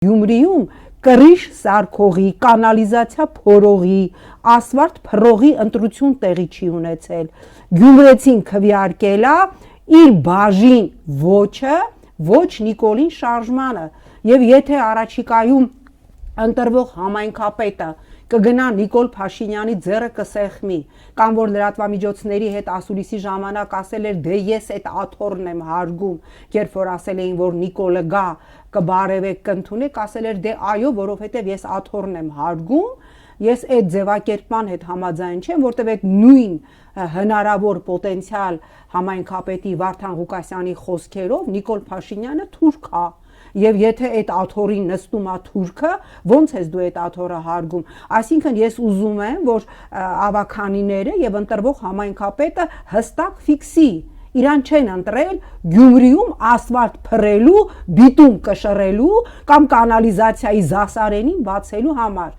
Գյումրիում կրիշ սարքողի, կանալիզացիա փորողի, ասֆալտ փռողի ընտրություն տեղի չի ունեցել։ Գյումրեցին քվեարկել է իր բաժին ոչը, ոչ Նիկոլին շարժմանը, եւ եթե առաջիկայում ընտրվող համայնքապետը կգնա Նիկոլ Փաշինյանի ձեռը կսեղմի, կամ որ լրատվամիջոցների հետ ասուլիսի ժամանակ ասել էր դե ես այդ աթոռն եմ հարգում, երբ որ ասել էին որ Նիկոլը գա կբարևեք կընդունեք, ասել էր դե այո, որովհետև ես աթոռն եմ հարգում, ես այդ ձևակերպման հետ համաձայն չեմ, որտեղ այդ նույն հնարավոր պոտենցիալ համայնքապետի Վարդան Ղուկասյանի խոսքերով Նիկոլ Փաշինյանը թուրք է։ Եվ եթե այդ աթոռին նստում է թուրքը, ոնց ես դու այդ աթոռը հարգում։ Այսինքն ես ուզում եմ, որ ավականիները եւ ընտրվող համայնքապետը հստակ ֆիքսի, իրան չեն ընտրել Գյումրիում ասֆալտ փռելու, բիտում կշռելու կամ կանալիզացիայի զասարենին բացելու համար։